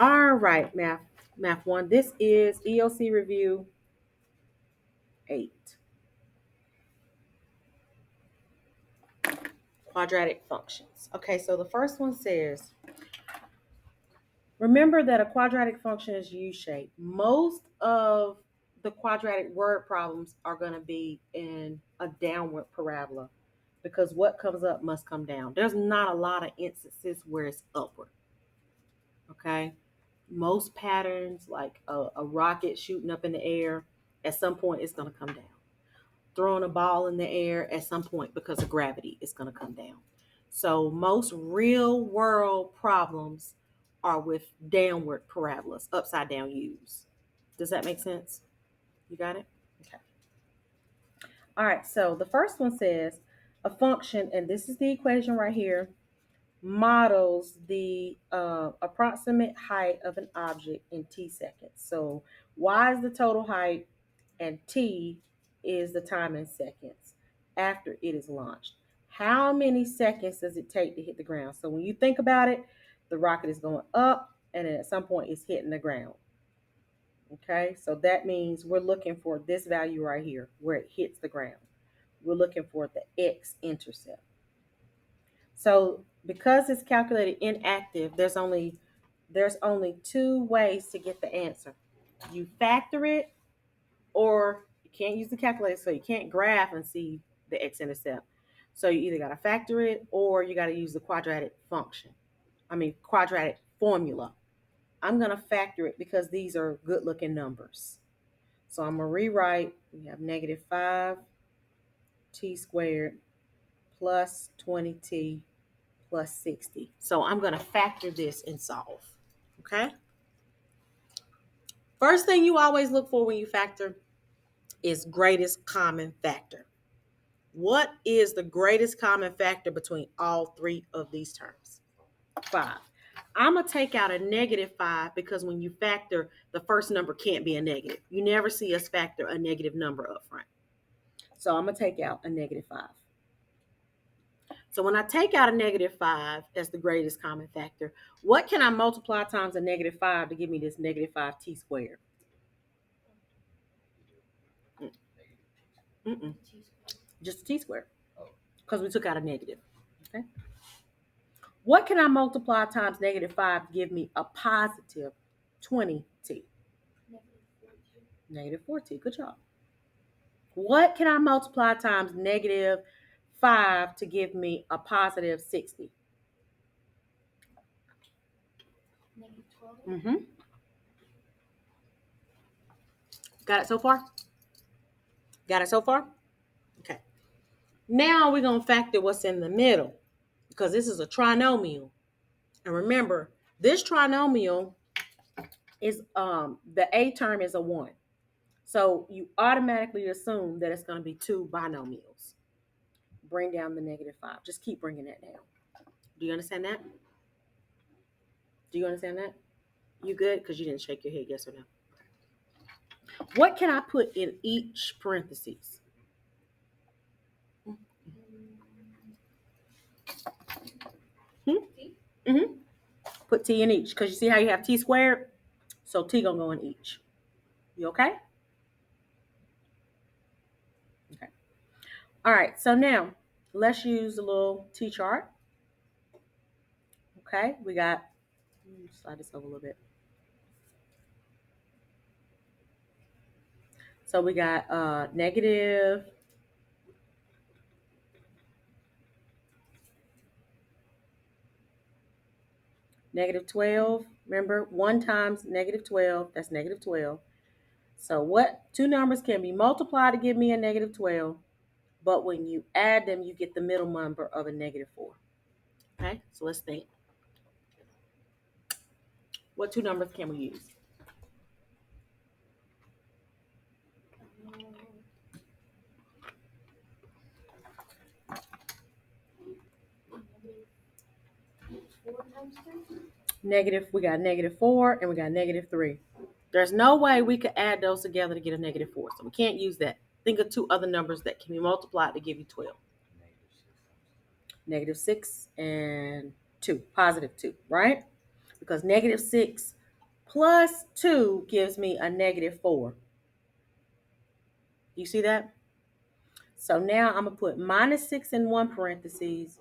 All right, math one. This is EOC review 8. Quadratic functions. Okay, so the first one says, remember that a quadratic function is U-shaped. Most of the quadratic word problems are going to be in a downward parabola because what comes up must come down. There's not a lot of instances where it's upward. Okay, most patterns, like a rocket shooting up in the air, at some point it's going to come down. Throwing a ball in the air, at some point, because of gravity, it's going to come down. So most real world problems are with downward parabolas, upside down U's. Does that make sense? You got it? Okay. All right, so the first one says a function, and this is the equation right here, models the approximate height of an object in t seconds. So y is the total height, and t is the time in seconds after it is launched. How many seconds does it take to hit the ground? So when you think about it, the rocket is going up, and then at some point it's hitting the ground. Okay, so that means we're looking for this value right here where it hits the ground. We're looking for the x-intercept. So because it's calculated inactive, there's only two ways to get the answer. You factor it, or you can't use the calculator, so you can't graph and see the x-intercept. So you either got to factor it, or you got to use the quadratic formula. I'm going to factor it because these are good looking numbers. So I'm going to rewrite, we have negative 5t squared plus 20t plus 60. So I'm going to factor this and solve. Okay. First thing you always look for when you factor is greatest common factor. What is the greatest common factor between all three of these terms? 5. I'm going to take out a negative 5 because when you factor, the first number can't be a negative. You never see us factor a negative number up front. So I'm going to take out a negative 5. So when I take out a negative 5 as the greatest common factor, what can I multiply times a negative 5 to give me this negative 5t squared? Mm-mm. Just a t squared because we took out a negative. Okay. What can I multiply times negative 5 to give me a positive 20t? Negative 4t. Good job. What can I multiply times negative 5 to give me a positive 60? Negative 12. Mm-hmm. Got it so far? Got it so far? Okay. Now we're going to factor what's in the middle because this is a trinomial. And remember, this trinomial is the a term is a 1. So you automatically assume that it's going to be two binomials. Bring down the negative 5. Just keep bringing that down. Do you understand that? Do you understand that? You good? Because you didn't shake your head, yes or no? What can I put in each parentheses? Mm-hmm. Put t in each because you see how you have t squared? So t going to go in each. You okay? Okay. All right. So now let's use a little t chart. Okay. We got, slide this over a little bit. So we got negative negative 12. Remember, 1 times negative 12, that's negative 12. So what two numbers can be multiplied to give me a negative 12, but when you add them, you get the middle number of a negative 4. Okay, so let's think. What two numbers can we use? We got negative 4 and we got negative 3. There's no way we could add those together to get a negative 4, so we can't use that. Think of two other numbers that can be multiplied to give you 12. Negative 6 and 2, positive 2, right? Because negative 6 plus 2 gives me a negative 4. You see that? So now I'm going to put minus 6 in one parenthesis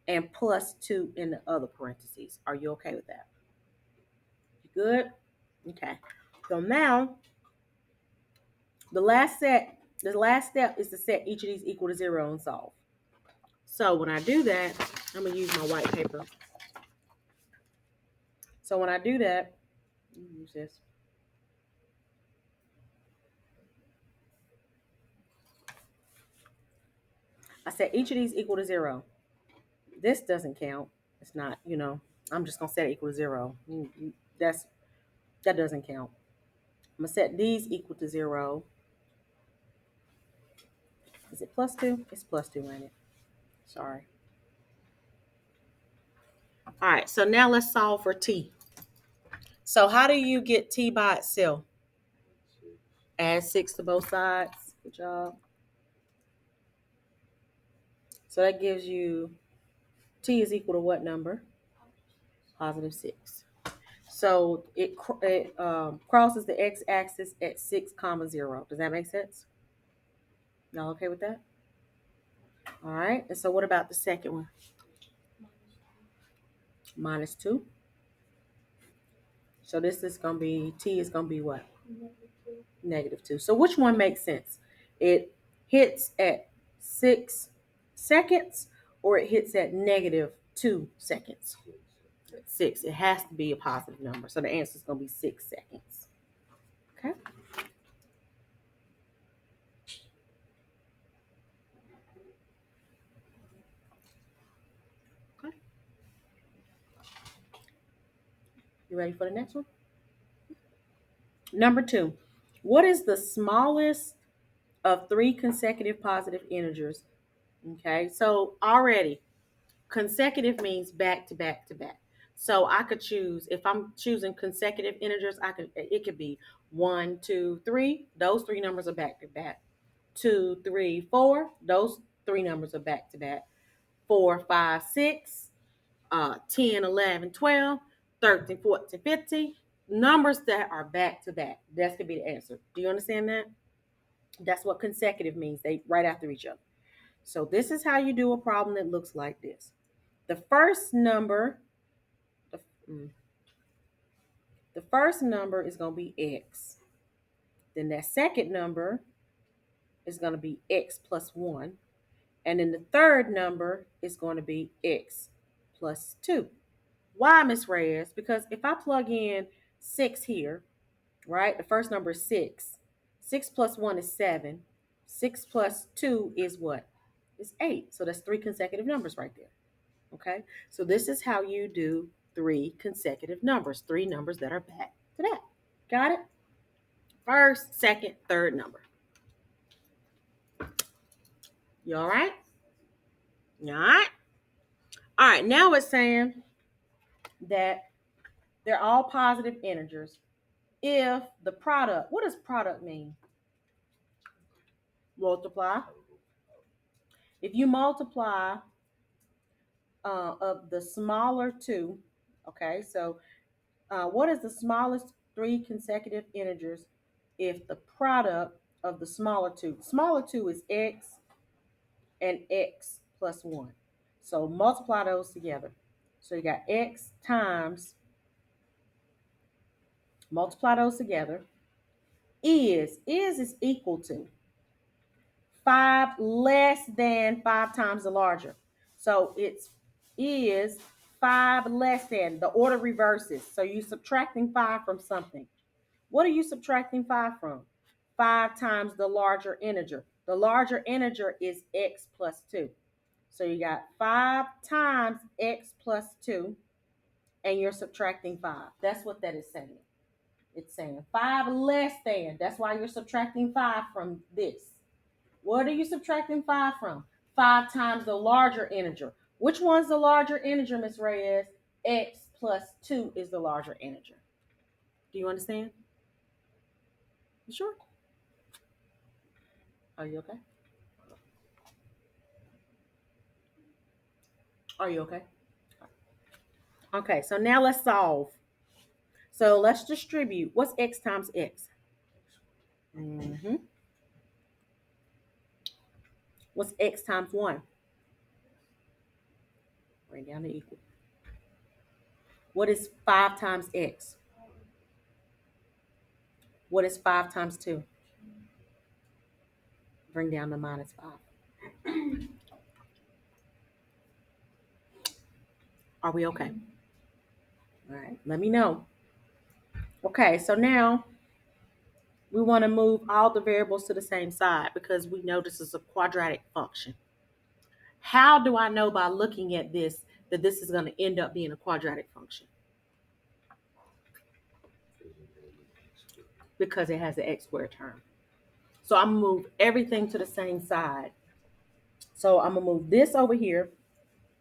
and plus 2 in the other parentheses. Are you okay with that? You good? Okay. So now the last step is to set each of these equal to 0 and solve. So when I do that, I'm going to use my white paper. So when I do that, use this. I set each of these equal to 0. This doesn't count. It's not, I'm just going to set it equal to 0. That doesn't count. I'm going to set these equal to 0. Is it plus 2? It's plus 2, ain't it? Sorry. All right, so now let's solve for t. So how do you get t by itself? Add 6 to both sides. Good job. So that gives you t is equal to what number? Positive 6. So it crosses the x-axis at 6, 0. Does that make sense? Y'all okay with that? All right. And so what about the second one? Minus 2. So this is going to be, t is going to be what? Negative 2. So which one makes sense? It hits at 6 seconds or it hits at negative 2 seconds? 6. It has to be a positive number. So the answer is going to be 6 seconds. Okay. Okay. You ready for the next one? Number 2. What is the smallest of 3 consecutive positive integers? Okay. So already consecutive means back to back to back. So I could choose, if I'm choosing consecutive integers, it could be 1, 2, 3. Those 3 numbers are back to back. 2, 3, 4. Those 3 numbers are back to back. 4, 5, 6, 10, 11, 12, 13, 14, 15. Numbers that are back to back. That's going to be the answer. Do you understand that? That's what consecutive means. They right after each other. So this is how you do a problem that looks like this. The first number is going to be x. Then that second number is going to be x plus 1. And then the third number is going to be x plus 2. Why, Miss Reyes? Because if I plug in 6 here, right, the first number is 6. 6 plus 1 is 7. 6 plus 2 is what? It's 8. So that's 3 consecutive numbers right there. Okay, so this is how you do 3 consecutive numbers, 3 numbers that are back to back. Got it? First, second, third number. You all right? All right. All right, now it's saying that they're all positive integers. If the product, what does product mean? Multiply. If you multiply of the smaller two, okay, so what is the smallest 3 consecutive integers if the product of the smaller two? Smaller 2 is x and x plus 1. So multiply those together. So you got x times, multiply those together, is equal to 5 less than 5 times the larger. So it's is 5 less than, the order reverses. So you're subtracting 5 from something. What are you subtracting 5 from? 5 times the larger integer. The larger integer is x plus 2. So you got 5 times x plus 2, and you're subtracting 5. That's what that is saying. It's saying 5 less than. That's why you're subtracting 5 from this. What are you subtracting 5 from? 5 times the larger integer. Which one's the larger integer, Miss Reyes? X plus 2 is the larger integer. Do you understand? You sure? Are you okay? Are you okay? Okay, so now let's solve. So let's distribute. What's x times x? Mm-hmm. What's x times 1? Bring down the equal. What is 5 times x? What is 5 times 2? Bring down the minus 5. Are we okay? All right, let me know. Okay, so now we want to move all the variables to the same side because we know this is a quadratic function. How do I know by looking at this that this is going to end up being a quadratic function? Because it has an x squared term. So I'm going to move everything to the same side. So I'm going to move this over here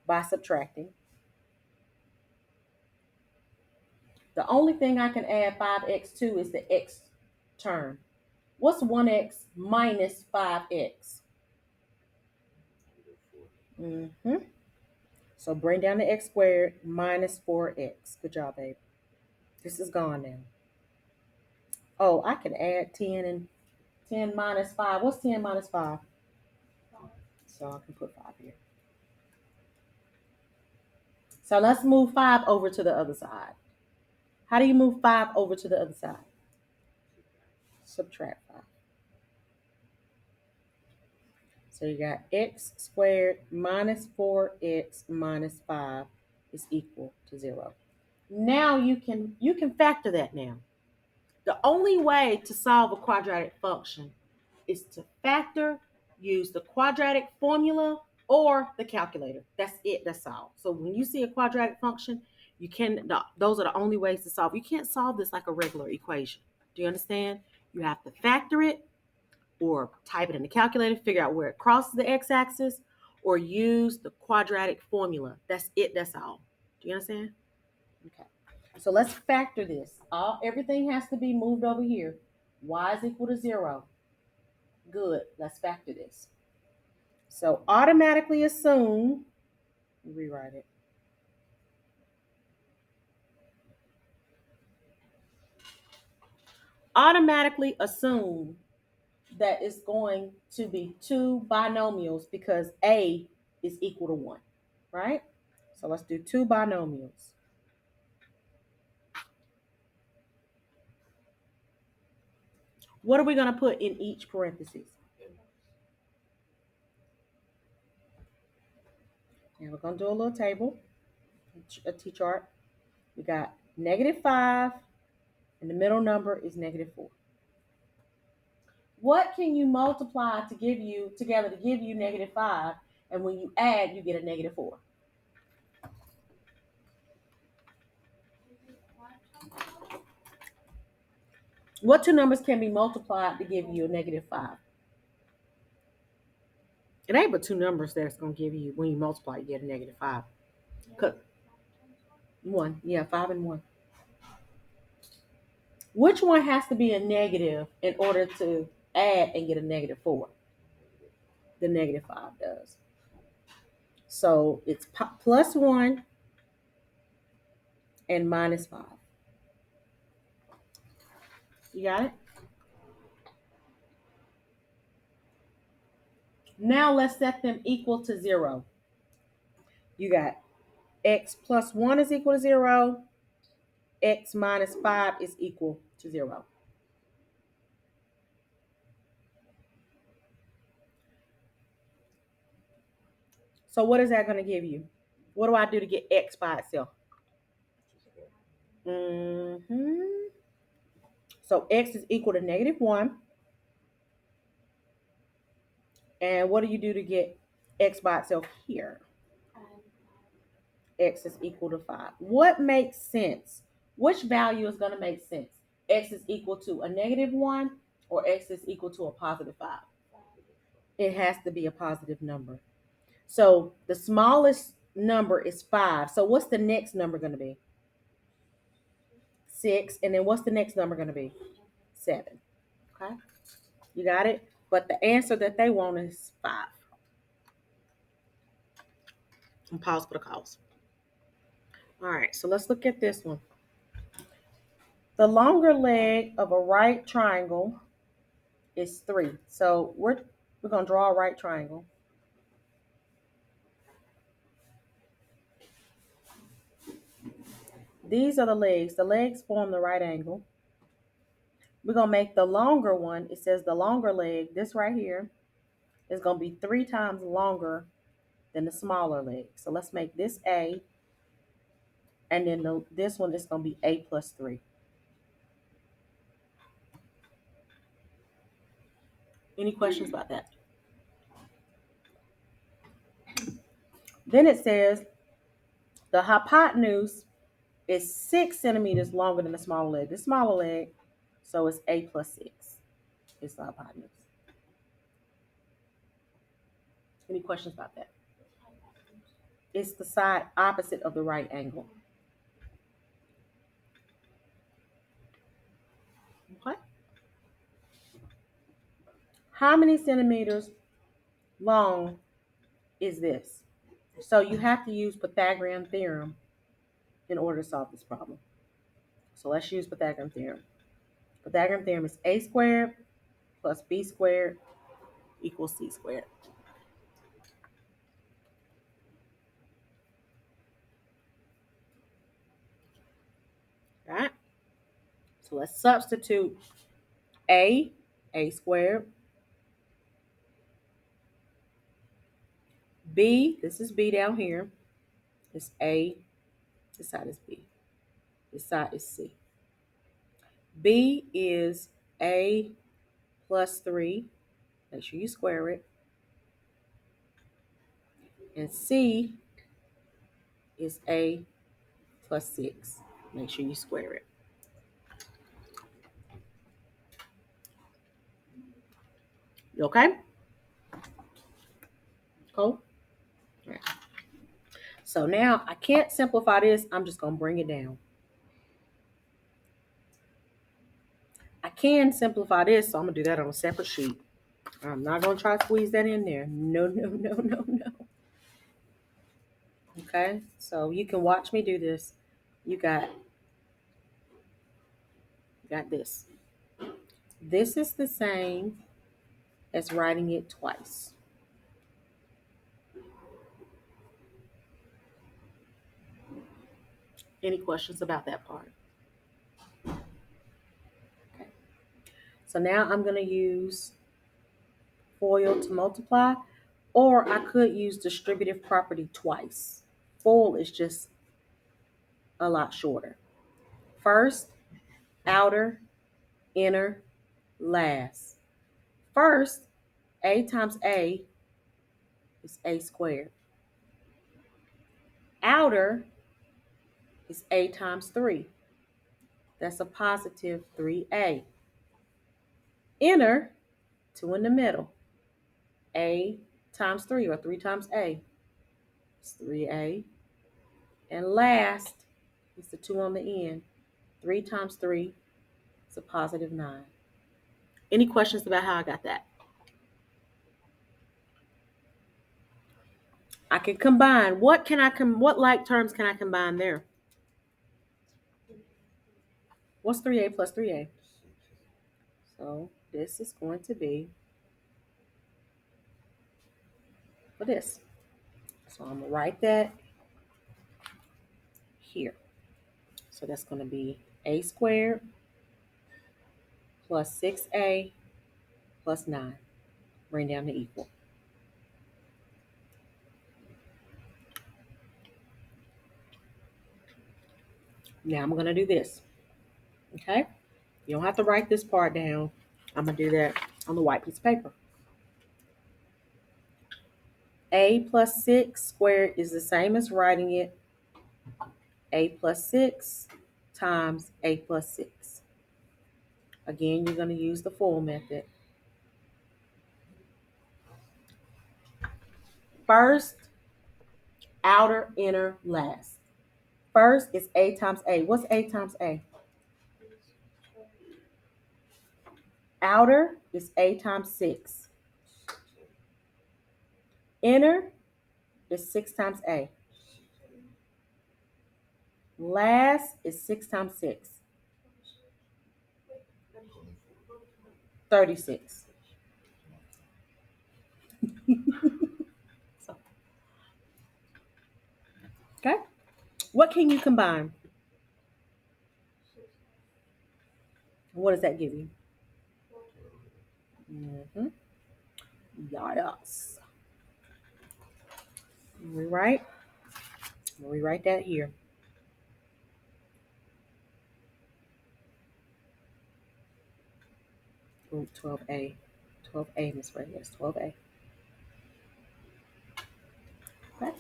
by subtracting. The only thing I can add 5x to is the x term. What's 1x minus 5x? Mm-hmm. So bring down the x squared minus 4x. Good job, babe. This is gone now. Oh, I can add 10 and 10 minus 5. What's 10 minus 5? So I can put 5 here. So let's move 5 over to the other side. How do you move 5 over to the other side? Subtract 5. So you got x squared minus 4x minus 5 is equal to 0. Now you can factor that now. The only way to solve a quadratic function is to factor, use the quadratic formula or the calculator. That's it, that's all. So when you see a quadratic function, those are the only ways to solve. You can't solve this like a regular equation. Do you understand? You have to factor it or type it in the calculator, figure out where it crosses the x-axis, or use the quadratic formula. That's it, that's all. Do you understand? Okay. So let's factor this. Everything has to be moved over here. Y is equal to 0. Good. Let's factor this. So automatically assume, rewrite it. Automatically assume that it's going to be 2 binomials because A is equal to 1, right? So let's do 2 binomials. What are we going to put in each parenthesis? And we're going to do a little table, a T-chart. We got -5, and the middle number is -4. What can you multiply to give you together to give you -5, and when you add, you get a -4? What two numbers can be multiplied to give you a -5? It ain't but two numbers that's going to give you, when you multiply, you get a -5. One, yeah, 5 and 1. Which one has to be a negative in order to add and get a -4? The -5 does. So it's +1 and -5. You got it? Now let's set them equal to 0. You got x plus 1 is equal to 0. X minus 5 is equal to 0. So what is that going to give you? What do I do to get x by itself? So x is equal to -1. And what do you do to get x by itself here? X is equal to 5. What makes sense? Which value is going to make sense? X is equal to a -1 or x is equal to a +5? It has to be a positive number. So the smallest number is 5. So what's the next number going to be? 6. And then what's the next number going to be? 7. Okay. You got it? But the answer that they want is 5. And pause for the calls. All right. So let's look at this one. The longer leg of a right triangle is 3. So we're going to draw a right triangle. These are the legs. The legs form the right angle. We're going to make the longer one. It says the longer leg, this right here, is going to be 3 times longer than the smaller leg. So let's make this A, and then this one is going to be A plus 3. Any questions about that? Then it says the hypotenuse is 6 centimeters longer than the smaller leg. The smaller leg, so it's A plus 6. It's the hypotenuse. Any questions about that? It's the side opposite of the right angle. Okay. How many centimeters long is this? So you have to use Pythagorean theorem in order to solve this problem. So let's use Pythagorean theorem. Pythagorean theorem is a squared plus b squared equals c squared. All right. So let's substitute a squared, b, this is b down here, is a, this side is b, this side is c. B is a plus 3, make sure you square it, and c is a plus 6, make sure you square it. You okay? Cool? All right. So now I can't simplify this, I'm just going to bring it down. I can simplify this, so I'm going to do that on a separate sheet. I'm not going to try to squeeze that in there. No. Okay, so you can watch me do this. You got this. This is the same as writing it twice. Any questions about that part? Okay. So now I'm going to use FOIL to multiply, or I could use distributive property twice. FOIL is just a lot shorter. First, outer, inner, last. First, a times a is a squared. Outer is a times 3. That's a positive 3a. Inner, 2 in the middle. A times 3, or 3 times a, is 3a. And last is the 2 on the end. 3 times 3 is a positive 9. Any questions about how I got that? I can combine. What like terms can I combine there? What's 3a plus 3a? So this is going to be for this. So I'm going to write that here. So that's going to be a squared plus 6a plus 9. Bring down the equal. Now I'm going to do this. Okay? You don't have to write this part down. I'm going to do that on the white piece of paper. A plus 6 squared is the same as writing it a plus 6 times a plus 6. Again, you're going to use the FOIL method. First, outer, inner, last. First is a times a. What's a times a? Outer is a times 6. Inner is 6 times a. Last is 6 times 6. 36. So, okay. What can you combine? What does that give you? Mm-hmm. Yes. Rewrite. Rewrite that here. Ooh, 12A. 12A, Miss Ray. Yes, 12A. Okay.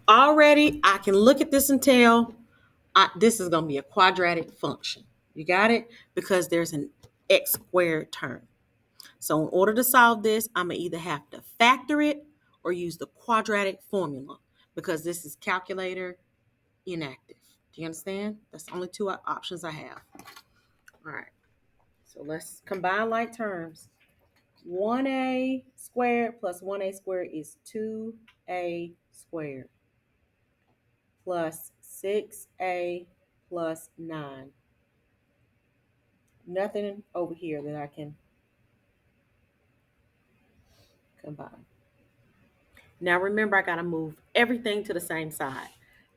Already, I can look at this and tell this is going to be a quadratic function. You got it? Because there's an x squared term. So in order to solve this, I'm going to either have to factor it or use the quadratic formula because this is calculator inactive. Do you understand? That's the only two options I have. All right. So let's combine like terms. 1a squared plus 1a squared is 2a squared plus 6a plus 9. Nothing over here that I can combine. Now remember, I got to move everything to the same side.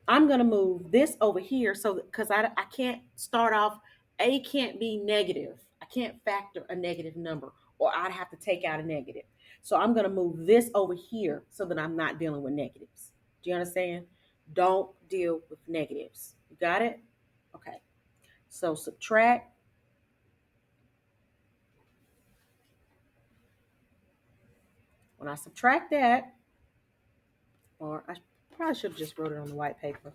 I'm going to move this over here so because I can't start off, A can't be negative. I can't factor a negative number or I'd have to take out a negative. So I'm going to move this over here so that I'm not dealing with negatives. Do you understand? Don't deal with negatives. You got it? Okay. So subtract. When I subtract that, or I probably should have just wrote it on the white paper.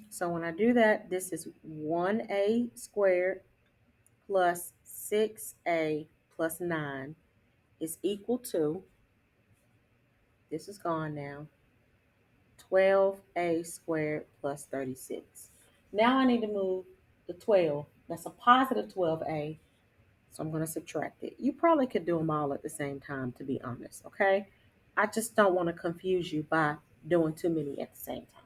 So when I do that, this is 1a squared plus 6a plus 9 is equal to, this is gone now, 12a squared plus 36. Now I need to move the 12. That's a positive 12a. So I'm going to subtract it. You probably could do them all at the same time, to be honest, okay? I just don't want to confuse you by doing too many at the same time.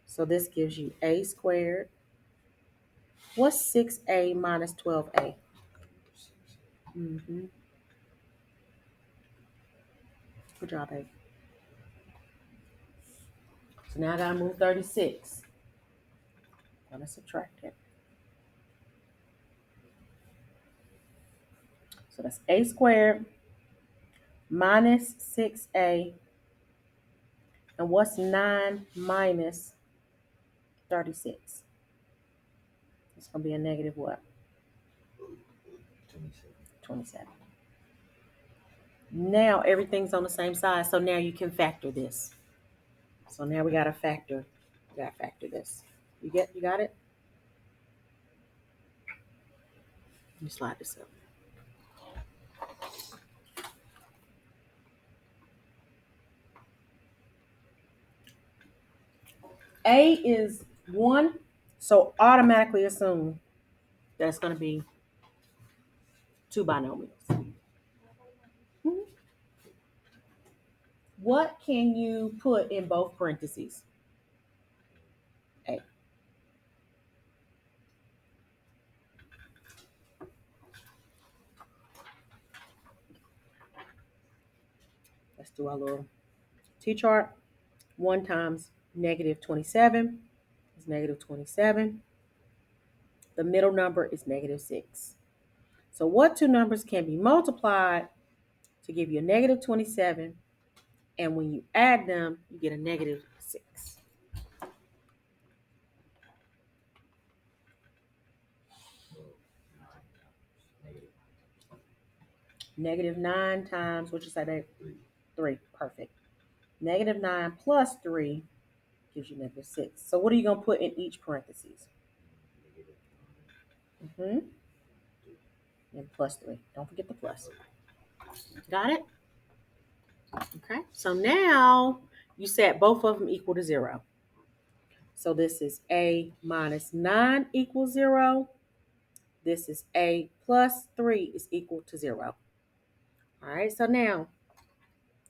So this gives you a squared. What's 6a minus 12a? Mm-hmm. Good job, babe. So now I gotta move 36. I'm gonna subtract it. So that's a squared minus 6a. And what's 9 minus 36? It's gonna be a negative what? 27. Now everything's on the same side, so now you can factor this. So now we gotta factor. We gotta factor this. You got it? Let me slide this up. A is 1, so automatically assume that's going to be 2 binomials. Mm-hmm. What can you put in both parentheses? A. Let's do our little T-chart. 1 times negative 27 is negative 27. The middle number is negative 6. So what two numbers can be multiplied to give you a negative 27? And when you add them, you get a negative 6. Negative 9 times, what you say, babe? 3. Perfect. Negative 9 plus 3 gives you negative 6. So what are you going to put in each parentheses? Mm-hmm. And plus 3. Don't forget the plus. Got it? Okay. So now you set both of them equal to 0. So this is a minus 9 equals 0. This is a plus 3 is equal to 0. All right. So now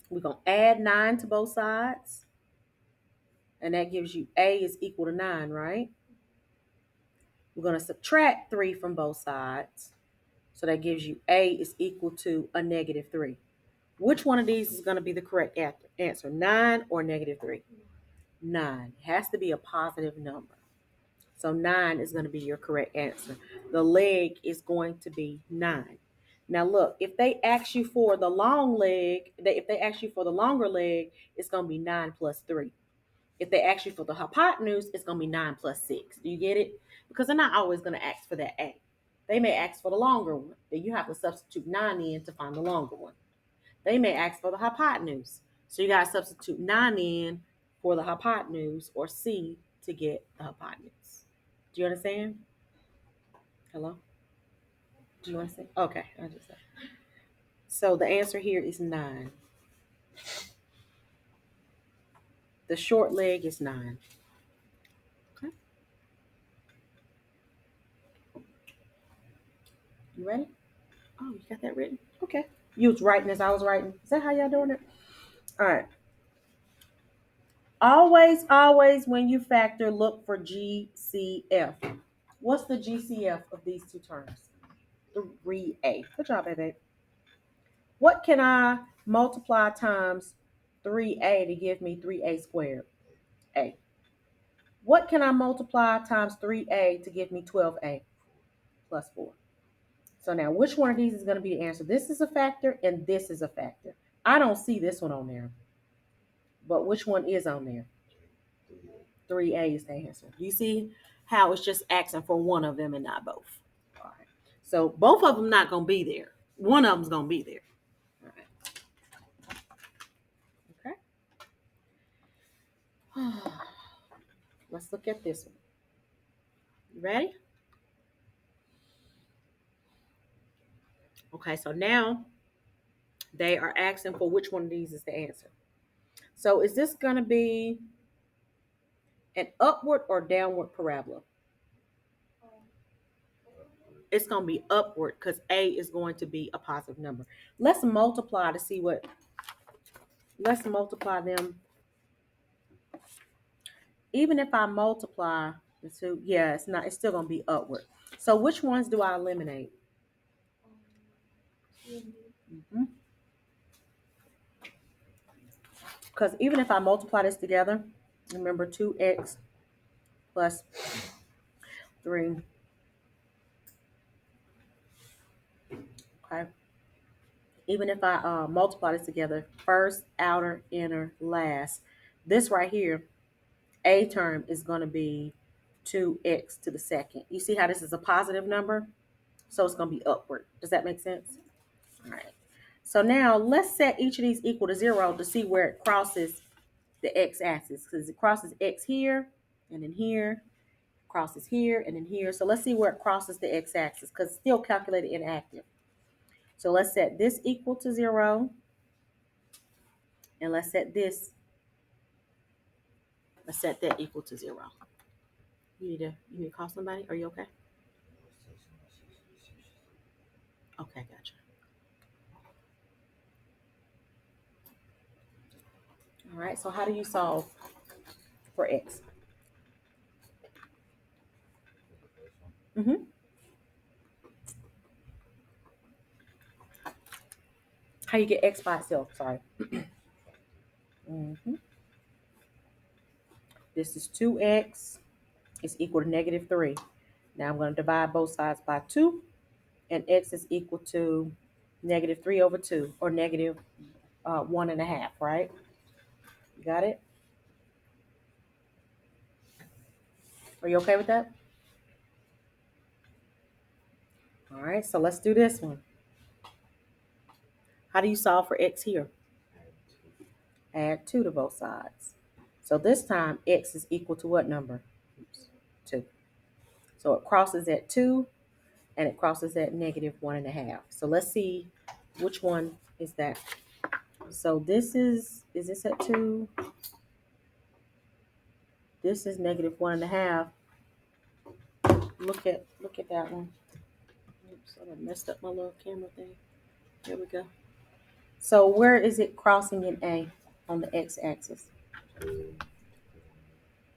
we're going to add 9 to both sides. And that gives you A is equal to 9, right? We're going to subtract 3 from both sides. So that gives you A is equal to a negative 3. Which one of these is going to be the correct answer? 9 or negative 3? 9. It has to be a positive number. So 9 is going to be your correct answer. The leg is going to be 9. Now look, if they ask you for the long leg, if they ask you for the longer leg, it's going to be 9 plus 3. If they ask you for the hypotenuse, it's going to be 9 plus 6. Do you get it? Because they're not always going to ask for that A. They may ask for the longer one. Then you have to substitute 9 in to find the longer one. They may ask for the hypotenuse. So you got to substitute 9 in for the hypotenuse, or C to get the hypotenuse. Do you understand? Hello? Do you understand? Okay, I just said. So the answer here is 9. The short leg is 9. Okay. You ready? Oh, you got that written? Okay. You was writing as I was writing. Is that how y'all doing it? All right. Always, when you factor, look for GCF. What's the GCF of these two terms? 3A. Good job, baby. What can I multiply times 3A to give me 3A squared? A. What can I multiply times 3A to give me 12A plus 4? So now, which one of these is going to be the answer? This is a factor, and this is a factor. I don't see this one on there. But which one is on there? 3A is the answer. You see how it's just asking for one of them and not both. All right. So both of them not going to be there. One of them's going to be there. All right. Okay. Let's look at this one. You ready? Okay, so now they are asking for which one of these is the answer. So is this going to be an upward or downward parabola? It's going to be upward because A is going to be a positive number. Let's multiply to see what, let's multiply them. Even if I multiply the two, yeah, it's still going to be upward. So which ones do I eliminate? Because even if I multiply this together, remember 2x plus 3. Okay. Even if I multiply this together, first, outer, inner, last, this right here, A term is going to be 2x to the second. You see how this is a positive number? So it's going to be upward. Does that make sense? All right. So now let's set each of these equal to 0 to see where it crosses the x-axis, because it crosses x here and then here, crosses here and then here. So let's see where it crosses the x-axis, because it's still calculated inactive. So let's set this equal to 0, and let's set that equal to 0. You need to call somebody? Are you okay? Okay, gotcha. All right, so how do you solve for x? How you get x by itself? Sorry. This is 2x is equal to negative 3. Now I'm going to divide both sides by 2, and x is equal to negative 3 over 2, or negative 1.5, right? You got it? Are you okay with that? All right, so let's do this one. How do you solve for x here? Add 2 to both sides. So this time, x is equal to what number? 2. So it crosses at 2, and it crosses at negative 1.5. So let's see which one is that. So this is this at 2? This is negative 1.5. Look at that one. Oops, I messed up my little camera thing. There we go. So where is it crossing in A on the x-axis?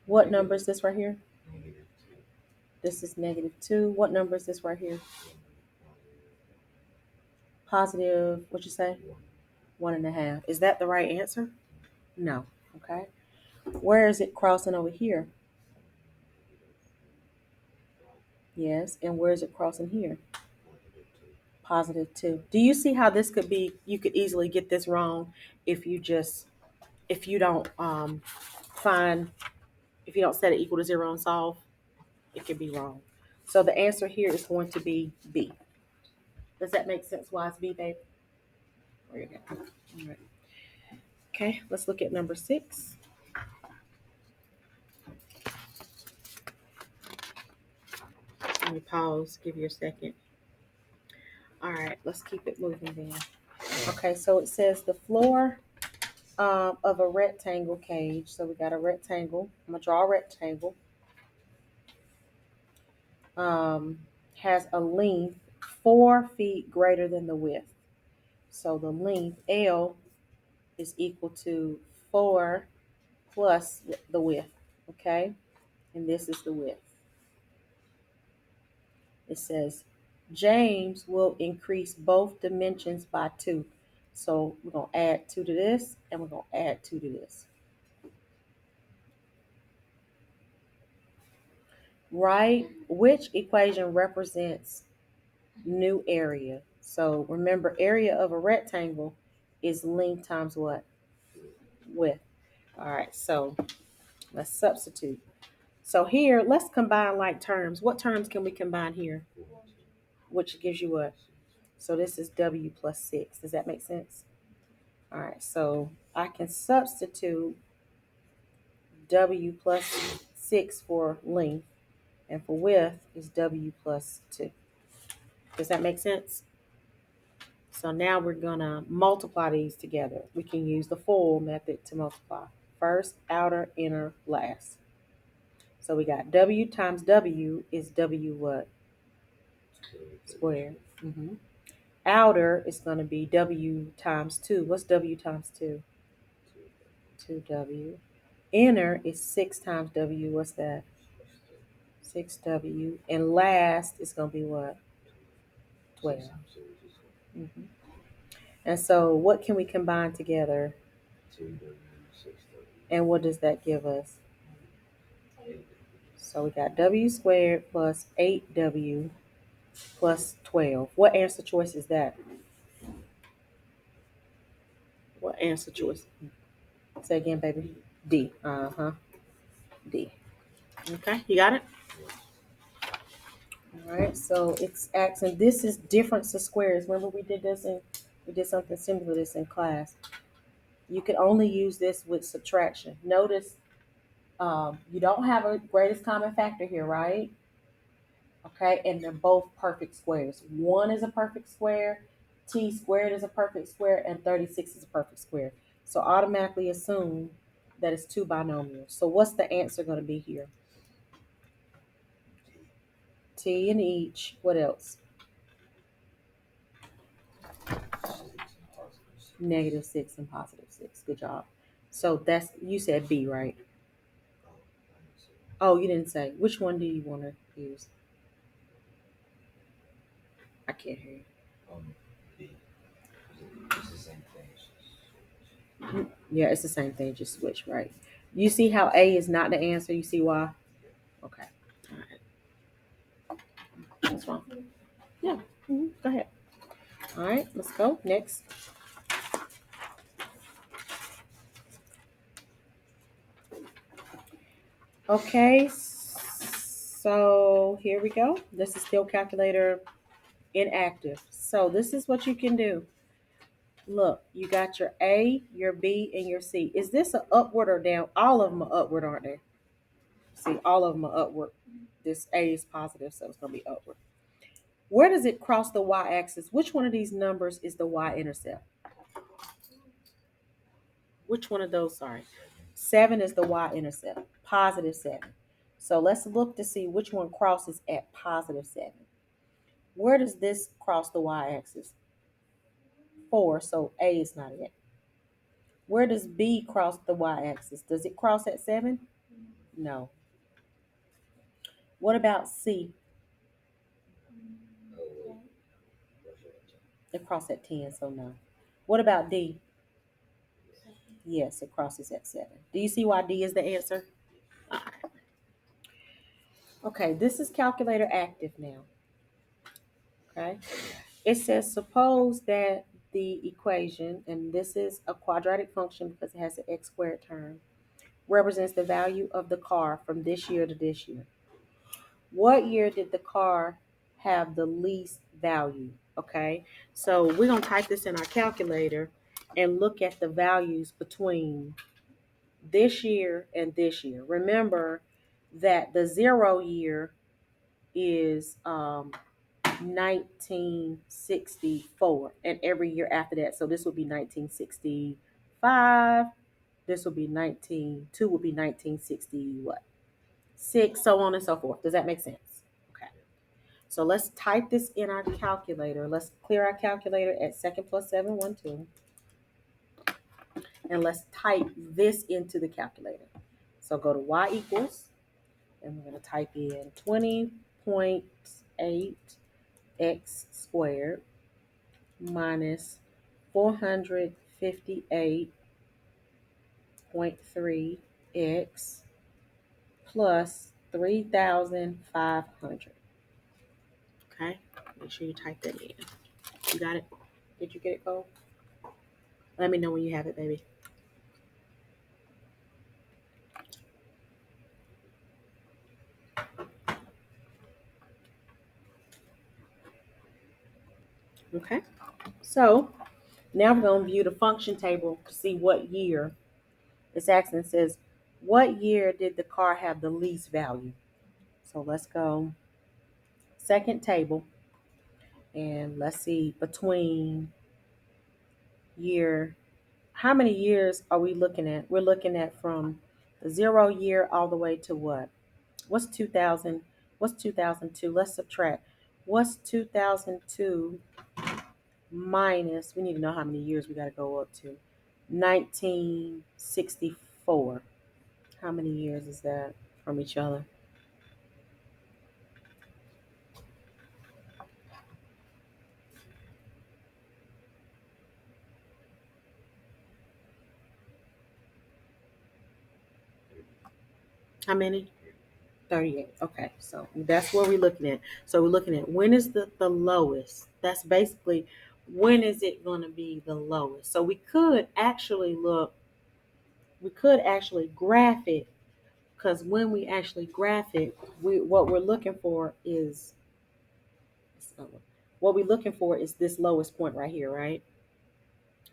What number is this right here? This is -2. What number is this right here? Positive, what you say? 1.5. Is that the right answer? No. Okay. Where is it crossing over here? Yes. And where is it crossing here? +2. Do you see how this could be? You could easily get this wrong if you just if you don't find if you don't set it equal to 0 and solve. It could be wrong. So the answer here is going to be B. Does that make sense? Why it's B, babe? There you go. All right. Okay, let's look at number 6. Let me pause, give you a second. All right, let's keep it moving then. Okay, so it says the floor of a rectangle cage. So we got a rectangle. I'm gonna draw a rectangle. Has a length 4 feet greater than the width. So the length L is equal to 4 plus the width. Okay, and this is the width. It says James will increase both dimensions by 2. So we're going to add 2 to this, and we're going to add 2 to this. Right? Which equation represents new area? So remember, area of a rectangle is length times what? Width. All right, so let's substitute. So here, let's combine like terms. What terms can we combine here? Which gives you what? So this is W plus 6. Does that make sense? All right, so I can substitute W plus 6 for length, and for width is W plus 2. Does that make sense? So now we're going to multiply these together. We can use the full method to multiply. First, outer, inner, last. So we got W times W is W what? Squared. Outer is going to be W times 2. What's W times 2? 2W. Inner is 6 times W. What's that? 6W. And last is going to be what? 12. And so what can we combine together? And what does that give us? So we got W squared plus 8W plus 12. What answer choice is that? What answer choice? Say again, baby. D. D. Okay, you got it? All right, so it's asking, this is difference of squares. Remember we did something similar to this in class. You can only use this with subtraction. Notice you don't have a greatest common factor here, right? Okay, and they're both perfect squares. 1 is a perfect square, t squared is a perfect square, and 36 is a perfect square. So automatically assume that it's 2 binomials. So what's the answer going to be here? T in each. What else? -6 and +6. Good job. So that's, you said B, right? Oh, you didn't say. Which one do you want to use? I can't hear you. It's the same thing. Yeah, it's the same thing, just switch, right? You see how A is not the answer? You see why? Okay. All right. What's wrong? Yeah. Go ahead. All right, let's go. Next. Okay, so here we go. This is still calculator inactive. So this is what you can do. Look, you got your A, your B, and your C. Is this an upward or down? All of them are upward, aren't they? See, all of them are upward. This A is positive, so it's going to be upward. Where does it cross the y-axis? Which one of these numbers is the y-intercept? Which one of those? Sorry. 7 is the y-intercept, +7. So let's look to see which one crosses at +7. Where does this cross the y-axis? 4, so A is not it. Where does B cross the y-axis? Does it cross at 7? No. What about C? It crosses at 10, so no. What about D? Yes, it crosses at 7. Do you see why D is the answer? Okay, this is calculator active now. Okay. It says suppose that the equation, and this is a quadratic function because it has an x squared term, represents the value of the car from this year to this year. What year did the car have the least value? Okay, so we're going to type this in our calculator and look at the values between this year and this year. Remember that the 0 year is 1964, and every year after that. So this will be 1965. This will be 19. 2 will be 1960. What? 6, so on and so forth. Does that make sense? Okay. So let's type this in our calculator. Let's clear our calculator at second plus 7, 1, 2. And let's type this into the calculator. So go to y equals, and we're going to type in 20.8 x squared minus 458.3x plus 3,500. Okay, make sure you type that in. You got it? Did you get it, Cole? Let me know when you have it, baby. Okay, so now we're going to view the function table to see what year. This accent says, what year did the car have the least value? So let's go second table, and let's see between year. How many years are we looking at? We're looking at from the 0 year all the way to what? What's 2000? What's 2002? Let's subtract. What's 2002 minus? We need to know how many years we got to go up to. 1964. How many years is that from each other? How many? 38. Okay, so that's what we're looking at. So we're looking at when is the lowest. That's basically when is it going to be the lowest. So we could actually graph it, because when we actually graph it, what we're looking for is this lowest point right here, right?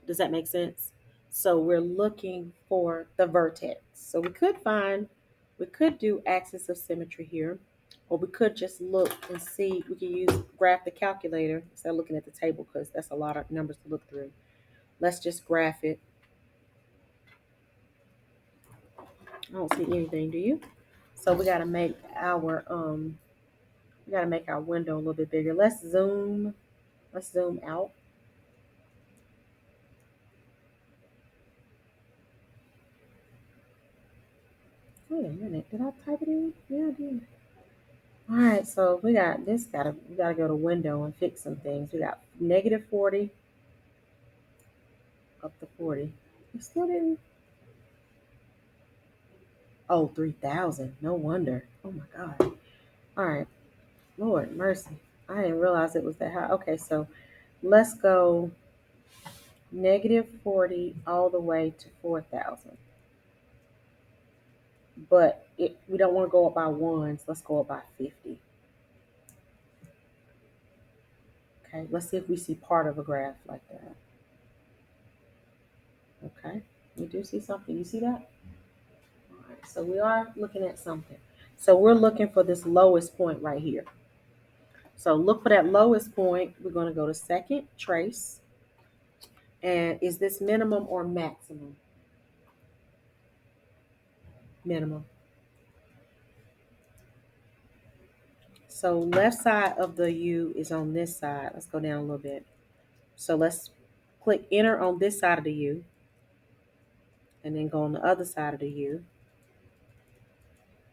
Does that make sense? So we're looking for the vertex. So we could do axis of symmetry here, or we could just look and see. We can graph the calculator instead of looking at the table, because that's a lot of numbers to look through. Let's just graph it. I don't see anything, do you? So we gotta make our window a little bit bigger. Let's zoom out. Wait a minute, did I type it in? Yeah, I did. All right, so we gotta go to window and fix some things. We got -40 up to 40. We still didn't. Oh, 3,000. No wonder. Oh my God. All right, Lord mercy. I didn't realize it was that high. Okay, so let's go -40 all the way to 4,000. But we don't want to go up by ones. Let's go up by 50. Okay, let's see if we see part of a graph like that. Okay, we do see something. You see that? All right, so we are looking at something. So we're looking for this lowest point right here. So look for that lowest point. We're going to go to second, trace. And is this minimum or maximum? Minimum. So left side of the U is on this side. Let's go down a little bit. So let's click enter on this side of the U, and then go on the other side of the U.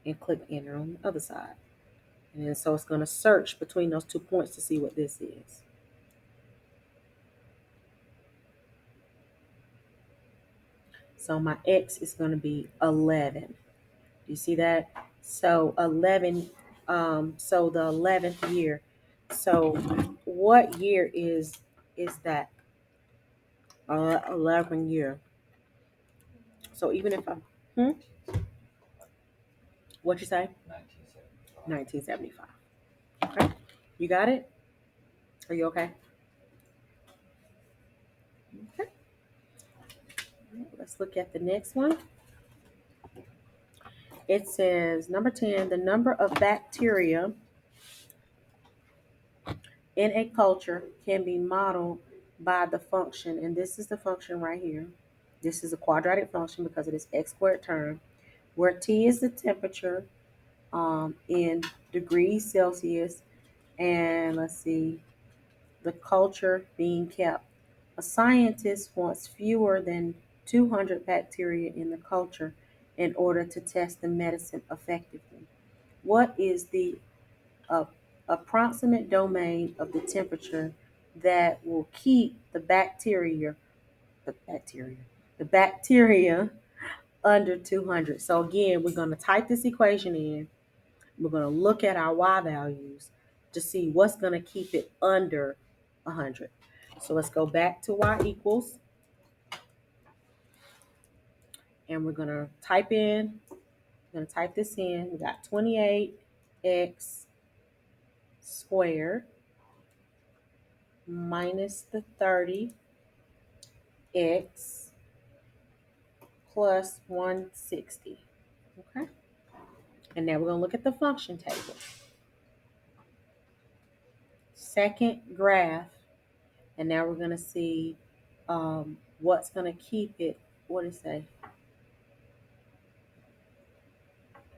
and click enter on the other side. And then so it's going to search between those 2 points to see what this is. So my X is going to be 11. Do you see that? So 11, so the 11th year. So what year is that? 11 year. So even if I'm, what you say? 1975. Okay. You got it? Are you okay? Okay. Let's look at the next one. It says, number 10, the number of bacteria in a culture can be modeled by the function, and this is the function right here. This is a quadratic function because it is x squared term, where T is the temperature in degrees Celsius, and let's see, the culture being kept. A scientist wants fewer than 200 bacteria in the culture in order to test the medicine effectively. What is the uh, approximate domain of the temperature that will keep the bacteria under 200? So again, we're going to type this equation in. We're going to look at our y values to see what's going to keep it under 100. So let's go back to y equals, and we're going to type this in. We got 28x squared minus the 30x plus 160. Okay. And now we're going to look at the function table. Second graph. And now we're going to see what's going to keep it, what does it say?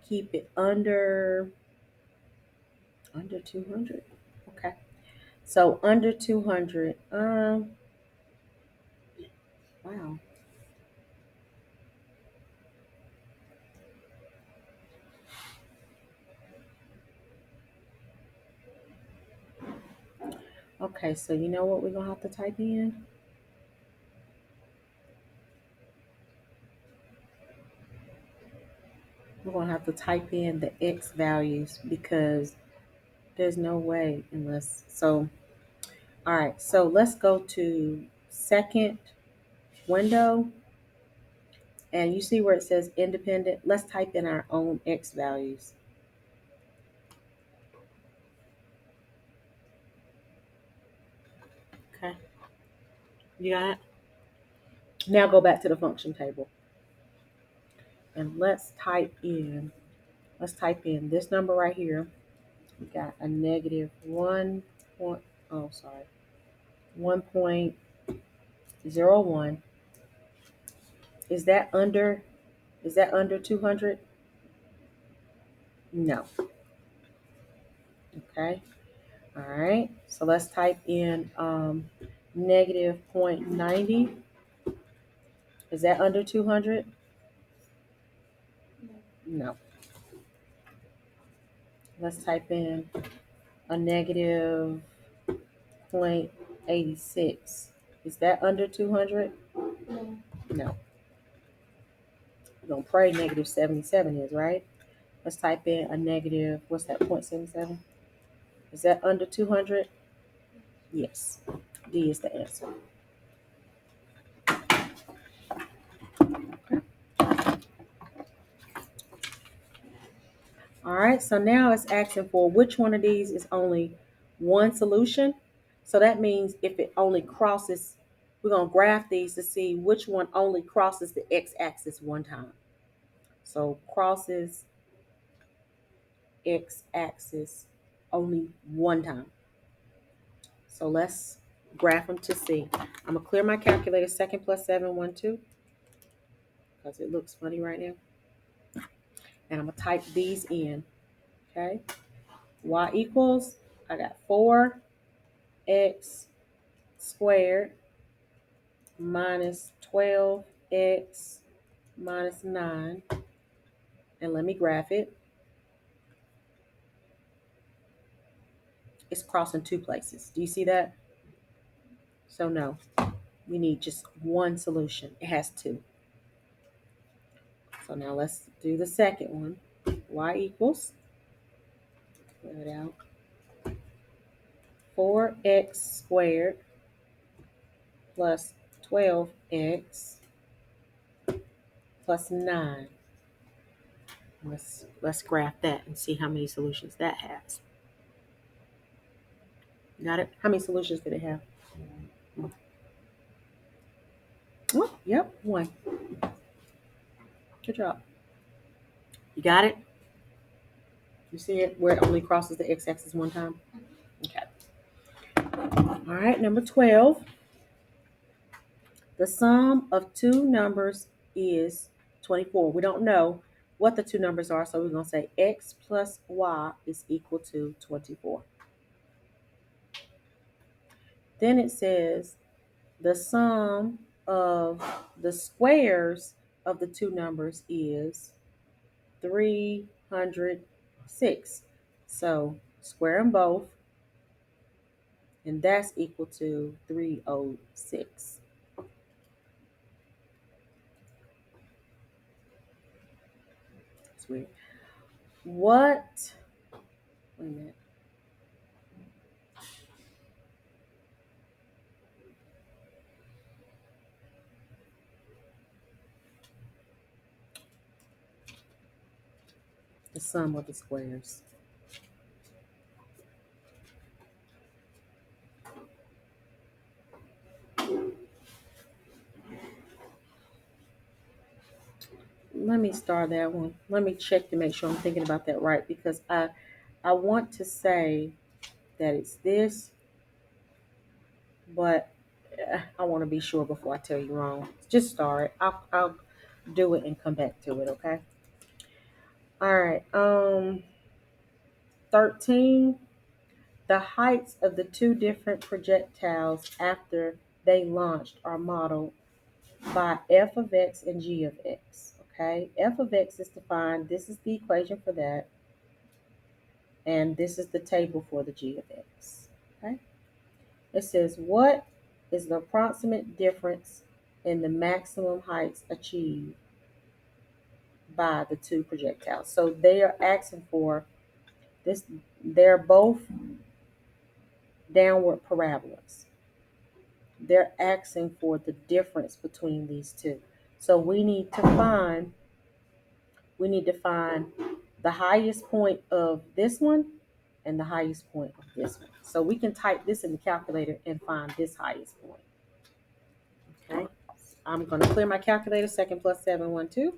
Keep it under 200. Okay. So under 200. Wow. Okay, so you know what we're going to have to type in? We're going to have to type in the X values because there's no way unless, so, all right, so let's go to second window, and you see where it says independent. Let's type in our own X values. Okay, you got it? Now go back to the function table and let's type in this number right here. We got a negative 1.01. Is that under 200? No. Okay. All right. So let's type in negative 0.90. Is that under 200? No. Let's type in a negative 0.86. Is that under 200? No. We're going to pray negative 77 is, right? Let's type in a negative, what's that, 0.77? Is that under 200? Yes. D is the answer. Okay. All right, so now it's asking for which one of these is only one solution. So that means if it only crosses, we're going to graph these to see which one only crosses the x-axis one time. So crosses x-axis only one time. So let's graph them to see. I'm going to clear my calculator, 2 plus 7, 1, 2, because it looks funny right now. And I'm going to type these in, okay? Y equals, I got 4x squared minus 12x minus 9. And let me graph it. it's crossing two places. Do you see that? So no, we need just one solution. It has two. So now let's do the second one. Y equals, clear it out, 4x squared plus 12x plus 9. Let's graph that and see how many solutions that has. Got it? How many solutions did it have? Oh, yep, one. Good job. You got it? You see it where it only crosses the x-axis one time? Okay. All right, number 12. The sum of two numbers is 24. We don't know what the two numbers are, so we're going to say x plus y is equal to 24. Then it says the sum of the squares of the two numbers is 306. So square them both, and that's equal to 306. That's weird. What? Wait a minute. The sum of the squares. Let me start that one. Let me check to make sure I'm thinking about that right, because I want to say that it's this, but I want to be sure before I tell you wrong. Just start. I'll do it and come back to it. Okay. All right. 13. The heights of the two different projectiles after they launched are modeled by f of x and g of x. Okay. F of x is defined. This is the equation for that. And this is the table for the g of x. Okay. It says, what is the approximate difference in the maximum heights achieved by the two projectiles? So they are asking for this. They're both downward parabolas. They're asking for the difference between these two. So we need to find the highest point of this one and the highest point of this one. So we can type this in the calculator and find this highest point. Okay. I'm going to clear my calculator. 2 plus 7, 1, 2.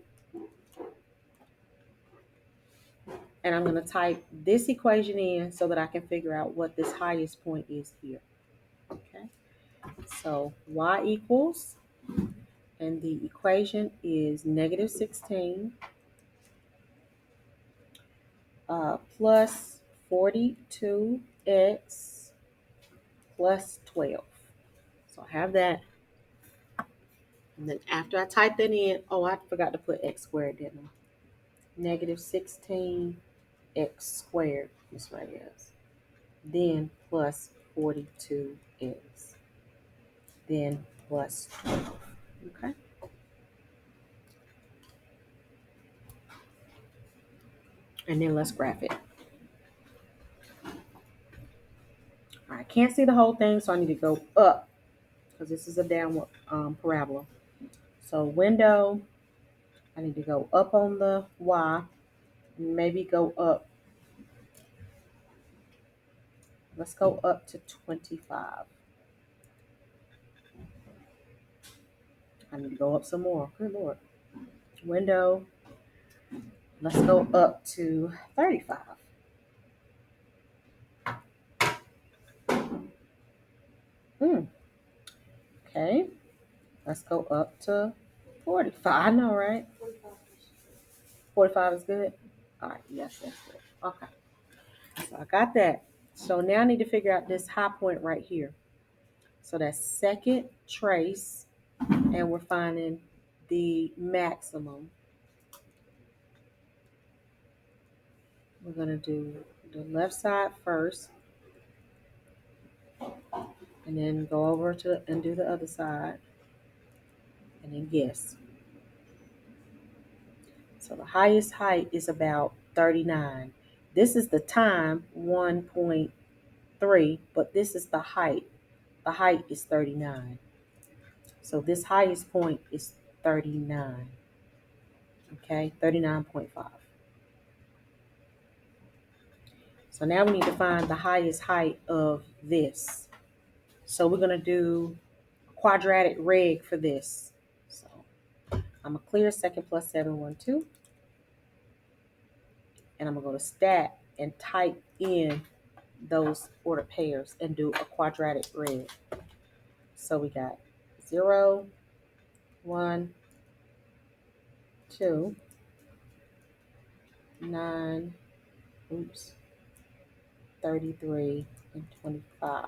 And I'm going to type this equation in so that I can figure out what this highest point is here. Okay. So y equals, and the equation is negative 16 plus 42x plus 12. So I have that. And then after I type that in, oh, I forgot to put x squared, didn't I? Negative 16x squared is what it is. Then plus 42x. Then plus 12. Okay. And then let's graph it. I can't see the whole thing, so I need to go up because this is a downward parabola. So window, I need to go up on the y, maybe go up. Let's go up to 25. I need to go up some more. Good Lord. Window, let's go up to 35. Okay. Let's go up to 45. I know, right? 45 is good? All right. Yes, that's good. Okay. So I got that. So now I need to figure out this high point right here. So that's second trace, and we're finding the maximum. We're going to do the left side first. And then go over to and do the other side. And then guess. So the highest height is about 39. This is the time, 1.3, but this is the height. The height is 39. So this highest point is 39. Okay, 39.5. So now we need to find the highest height of this. So we're going to do quadratic reg for this. So I'm going to clear 2nd plus 7, 1, 2. And I'm going to go to stat and type in those ordered pairs and do a quadratic reg. So we got 0, 1, 2, 9, 33, and 25.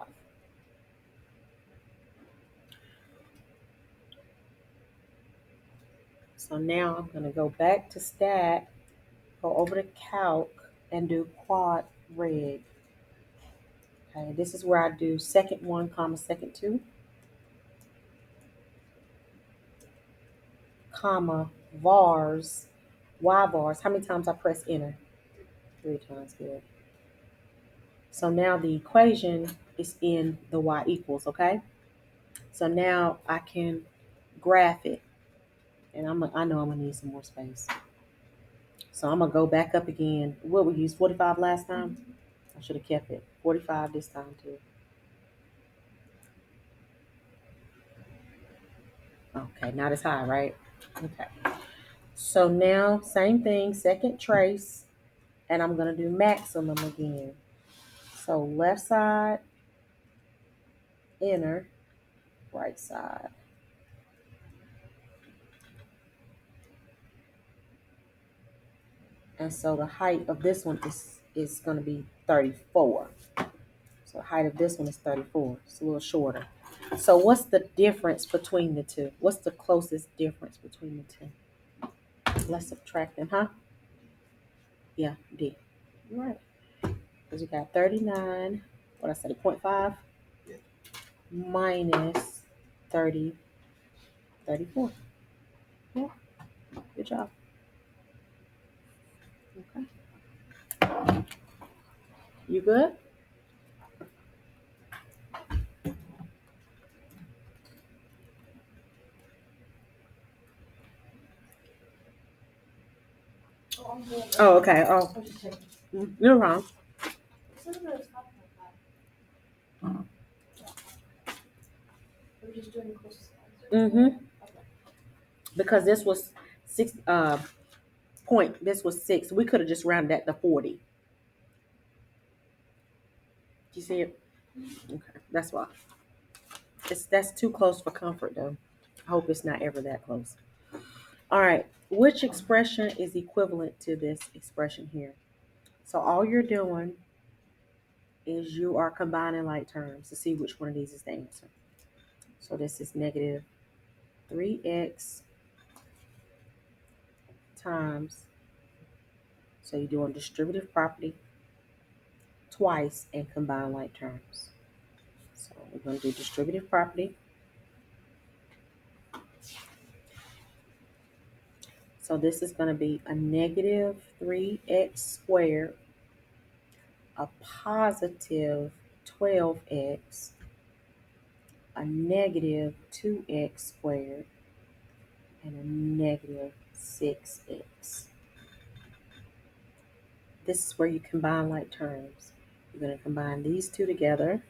So now I'm going to go back to stat, go over to calc, and do quad reg. Okay, this is where I do second 1, comma, second 2, comma, vars, y vars. How many times I press enter? 3 times, good. So now the equation is in the y equals, okay? So now I can graph it. And I know I'm gonna need some more space. So I'm gonna go back up again. What we used 45 last time? I should have kept it. 45 this time too. Okay, not as high, right? Okay. So now same thing, second trace, and I'm gonna do maximum again. So left side, enter, right side. And so the height of this one is gonna be 34. So the height of this one is 34. It's a little shorter. So what's the difference between the two? What's the closest difference between the two? Let's subtract them, huh? Yeah, D. All right. Because we got 39, what I say, 0.5 minus 30, 34. Yeah, good job. Okay. You good? Oh, okay. Oh, you're wrong. Mm-hmm. Because this was 6 point. This was 6. We could have just rounded that to 40. Do you see it? Okay, that's why. That's too close for comfort though. I hope it's not ever that close. All right. Which expression is equivalent to this expression here? So all you're doing is you are combining like terms to see which one of these is the answer. So this is negative 3x times. So you're doing distributive property twice and combine like terms. So we're going to do distributive property. So this is going to be a negative 3x squared, a positive 12x, a negative 2x squared, and a negative 6x. This is where you combine like terms. You're going to combine these two together,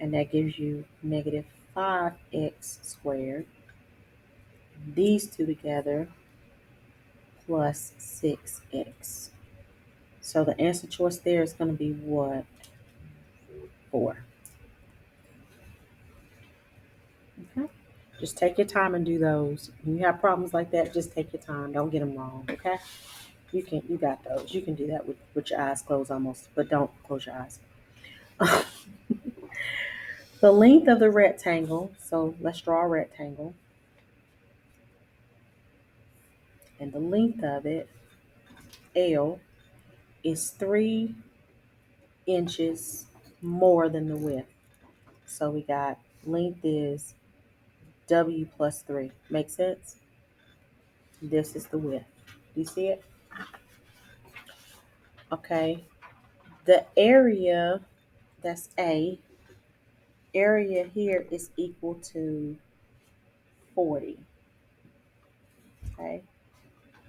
and that gives you negative 5x squared. These two together plus 6x. So the answer choice there is going to be what? 4. Okay. Just take your time and do those. When you have problems like that, just take your time. Don't get them wrong. Okay. You got those. You can do that with your eyes closed almost, but don't close your eyes. The length of the rectangle. So let's draw a rectangle. And the length of it, L, is 3 inches more than the width. So we got length is W plus 3. Make sense? This is the width. Do you see it? Okay. The area, that's A, area here is equal to 40. Okay.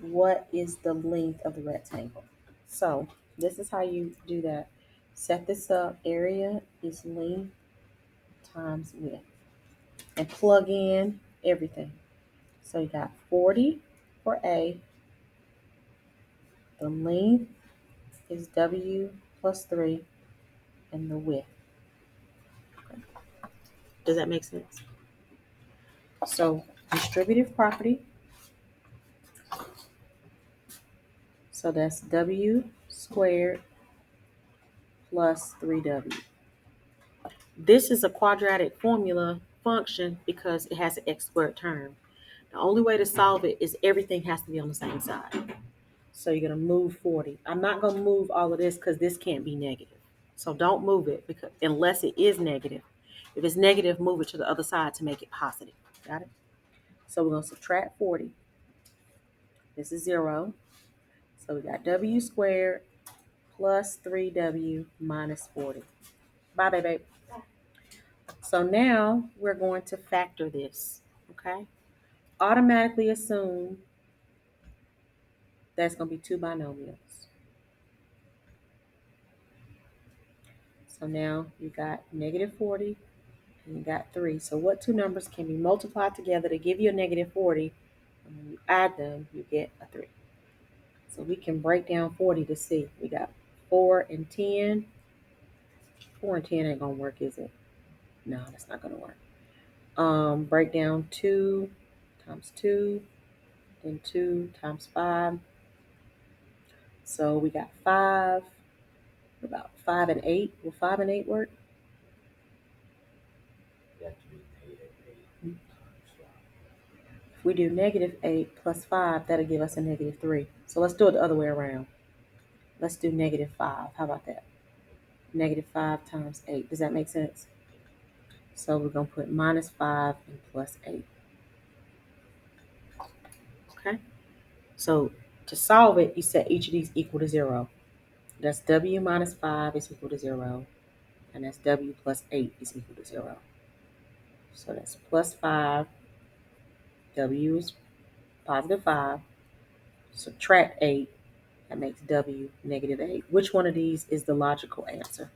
What is the length of the rectangle? So this is how you do that. Set this up. Area is length times width. And plug in everything. So you got 40 for A. The length is W plus 3. And the width. Okay. Does that make sense? So distributive property. So that's W squared plus 3W. This is a quadratic formula function because it has an x squared term. The only way to solve it is everything has to be on the same side. So you're going to move 40. I'm not going to move all of this because this can't be negative. So don't move it because unless it is negative. If it's negative, move it to the other side to make it positive. Got it? So we're going to subtract 40. This is 0. So we got W squared plus 3W minus 40. Bye, baby. So now we're going to factor this, okay? Automatically assume that's going to be two binomials. So now you got negative 40 and you got 3. So what two numbers can be multiplied together to give you a negative 40? And when you add them, you get a 3. So we can break down 40 to see. We got 4 and 10. 4 and 10 ain't going to work, is it? No, that's not going to work. Break down 2 times 2, then 2 times 5. So we got 5, about 5 and 8. Will 5 and 8 work? If we do negative 8 plus 5, that'll give us a negative 3. So let's do it the other way around. Let's do negative 5. How about that? Negative 5 times 8. Does that make sense? So we're going to put minus 5 and plus 8. Okay? So to solve it, you set each of these equal to 0. That's W minus 5 is equal to 0. And that's W plus 8 is equal to 0. So that's plus 5. W is positive 5. Subtract 8. That makes W negative 8. Which one of these is the logical answer?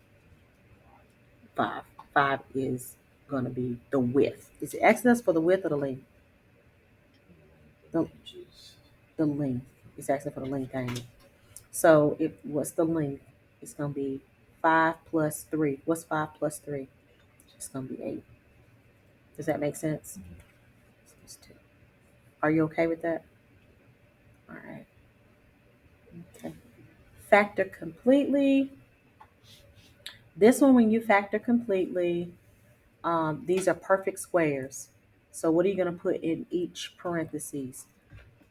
5. 5 is going to be the width. Is it asking us for the width or the length? The length. It's asking for the length, ain't it? So what's the length? It's going to be 5 plus 3. What's 5 plus 3? It's going to be 8. Does that make sense? Are you okay with that? All right. Okay. Factor completely. This one, when you factor completely, these are perfect squares. So what are you going to put in each parentheses?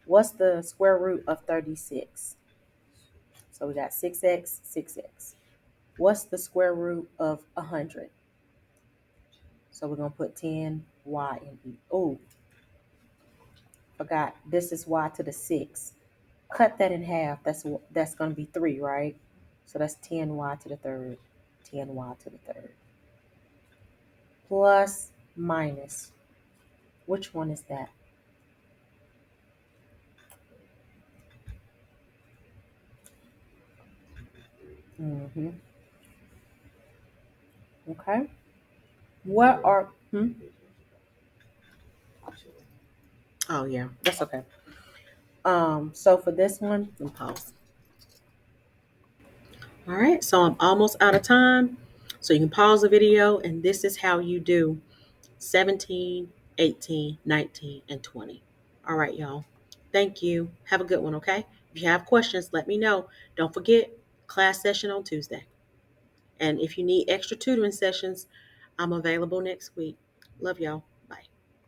What's the square root of 36? So we got 6x, 6x. What's the square root of 100? So we're going to put 10y in each. Oh, forgot. This is y to the 6. Cut that in half. That's going to be 3, right? So that's 10y to the third. 10y to the third. Plus, minus. Which one is that? Mm-hmm. Okay. What are... Oh, yeah. That's okay. So for this one, let me pause. All right. So I'm almost out of time. So you can pause the video, and this is how you do 17, 18, 19, and 20. All right, y'all. Thank you. Have a good one, okay? If you have questions, let me know. Don't forget, class session on Tuesday. And if you need extra tutoring sessions, I'm available next week. Love y'all.